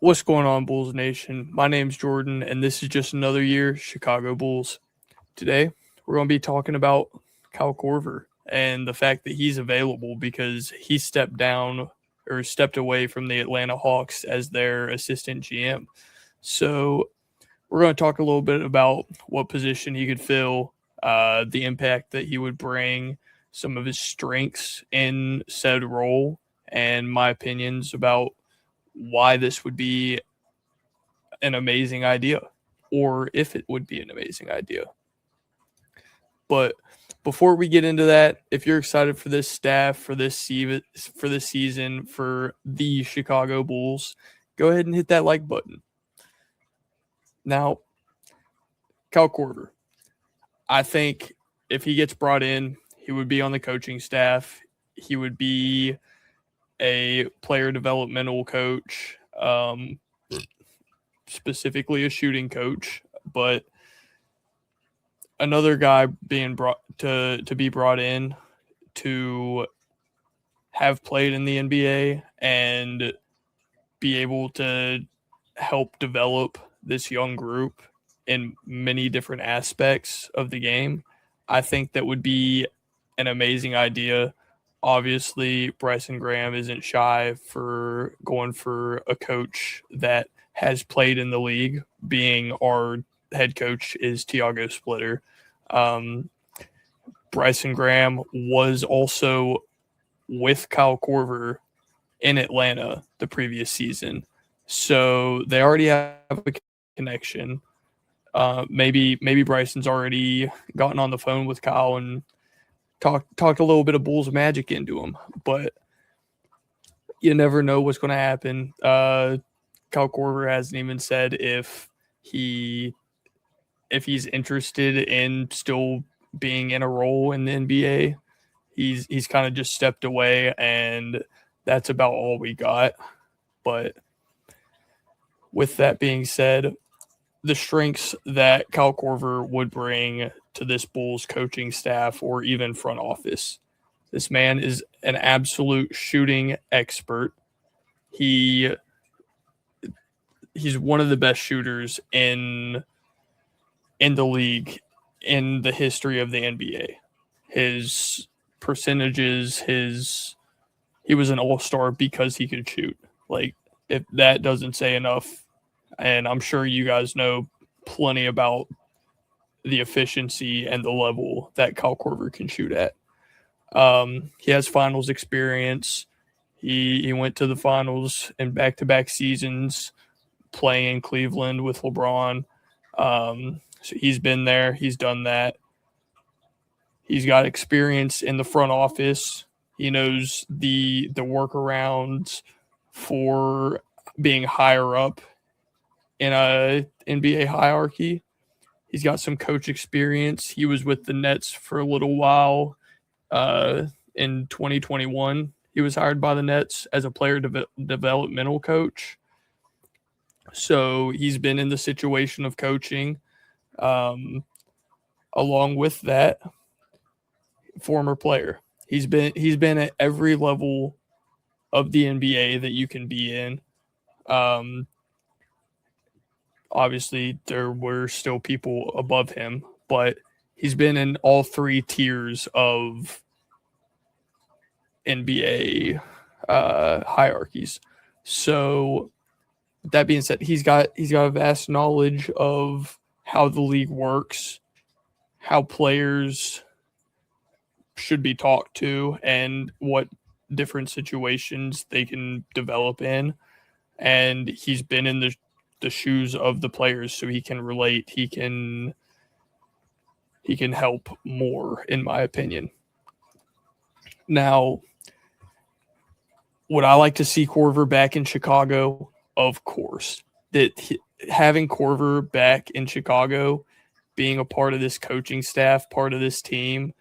What's going on, Bulls Nation? My name's Jordan, and this is just another year Chicago Bulls. Today, we're going to be talking about Kyle Korver and the fact that he's available because he stepped down or stepped away from the Atlanta Hawks as their assistant GM. So, we're going to talk a little bit about what position he could fill, the impact that he would bring, some of his strengths in said role, and my opinions about why this would be an amazing idea or if it would be an amazing idea. But before we get into that, if you're excited for this staff, for this season, for the Chicago Bulls, go ahead and hit that like button. Now, Kyle Korver, I think if he gets brought in, he would be on the coaching staff. He would be a player developmental coach, specifically a shooting coach, but another guy being brought to be brought in to have played in the NBA and be able to help develop this young group in many different aspects of the game. I think that would be an amazing idea. Obviously, Bryson Graham isn't shy for going for a coach that has played in the league, being our head coach is Tiago Splitter. Bryson Graham was also with Kyle Korver in Atlanta the previous season. So they already have a connection. Maybe Bryson's already gotten on the phone with Kyle and talked a little bit of Bulls magic into him, but you never know what's going to happen. Kyle Korver hasn't even said if he's interested in still being in a role in the NBA. He's kind of just stepped away, and that's about all we got. But with that being said, the strengths that Kyle Korver would bring to this Bulls coaching staff or even front office. This man is an absolute shooting expert. He's one of the best shooters in the league in the history of the NBA. His percentages, he was an all-star because he could shoot. Like, if that doesn't say enough, and I'm sure you guys know plenty about the efficiency and the level that Kyle Korver can shoot at. He has finals experience. He went to the finals in back-to-back seasons playing in Cleveland with LeBron. So he's been there. He's done that. He's got experience in the front office. He knows the workarounds for being higher up in a NBA hierarchy. He's got some coach experience. He was with the Nets for a little while. In 2021, he was hired by the Nets as a player developmental coach. So he's been in the situation of coaching. Along with that, former player. He's been at every level of the NBA that you can be in. Obviously, there were still people above him, but he's been in all three tiers of NBA hierarchies. So, with that being said, he's got a vast knowledge of how the league works, how players should be talked to, and what different situations they can develop in. And he's been in the shoes of the players, so he can relate. He can help more, in my opinion. Now, would I like to see Korver back in Chicago? Of course. Having Korver back in Chicago, being a part of this coaching staff, part of this team,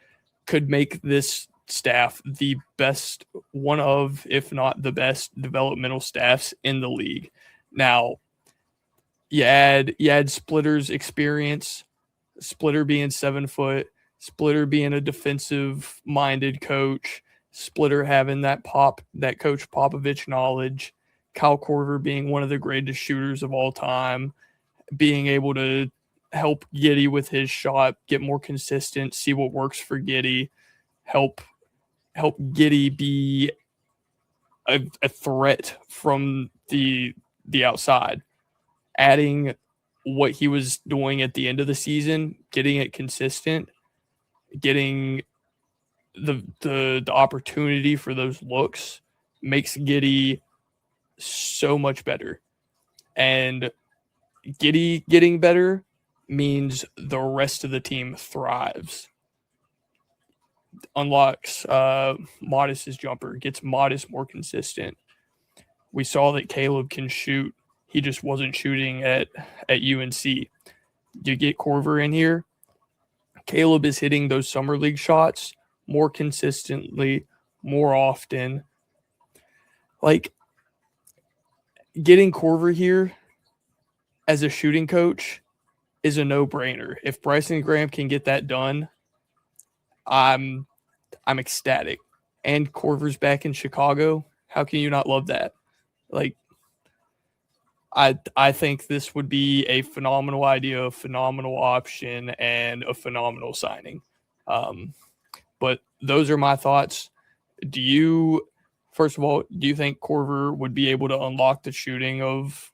could make this staff the best, one of, if not the best, developmental staffs in the league. Now, you add Splitter's experience, Splitter being 7 foot, Splitter being a defensive-minded coach, Splitter having that Coach Popovich knowledge, Kyle Korver being one of the greatest shooters of all time, being able to help Giddey with his shot, get more consistent, see what works for Giddey, help Giddey be a threat from the outside, adding what he was doing at the end of the season, getting it consistent, getting the opportunity for those looks makes Giddey so much better. And Giddey getting better means the rest of the team thrives. Unlocks Modest's jumper, gets Modest more consistent. We saw that Caleb can shoot. He just wasn't shooting at UNC. You get Korver in here. Caleb is hitting those summer league shots more consistently, more often. Like, getting Korver here as a shooting coach is a no-brainer. If Bryson Graham can get that done, I'm ecstatic. And Korver's back in Chicago. How can you not love that? Like, I think this would be a phenomenal idea, a phenomenal option, and a phenomenal signing. But those are my thoughts. First of all, do you think Korver would be able to unlock the shooting of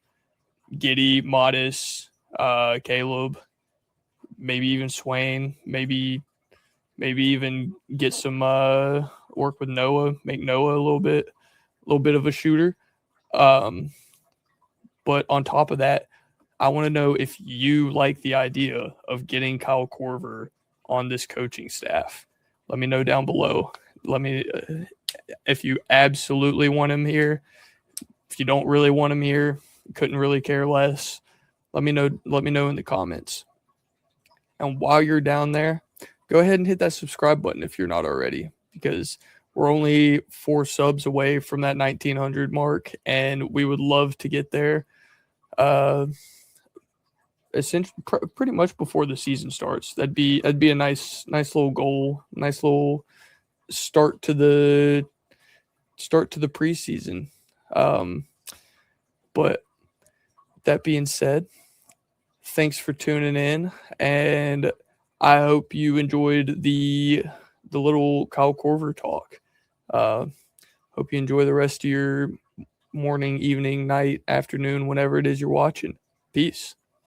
Giddey, Modest, Caleb, maybe even Swain, maybe even get some work with Noah, make Noah a little bit of a shooter? But on top of that, I want to know if you like the idea of getting Kyle Korver on this coaching staff. Let me know down below. Let me if you absolutely want him here. If you don't really want him here, couldn't really care less. Let me know in the comments. And while you're down there, go ahead and hit that subscribe button if you're not already, because we're only 4 subs away from that 1900 mark, and we would love to get there. Essentially, pretty much before the season starts. That'd be a nice little goal, nice little start to the preseason. But that being said, thanks for tuning in, and I hope you enjoyed the little Kyle Korver talk. Hope you enjoy the rest of your morning, evening, night, afternoon, whenever it is you're watching. Peace.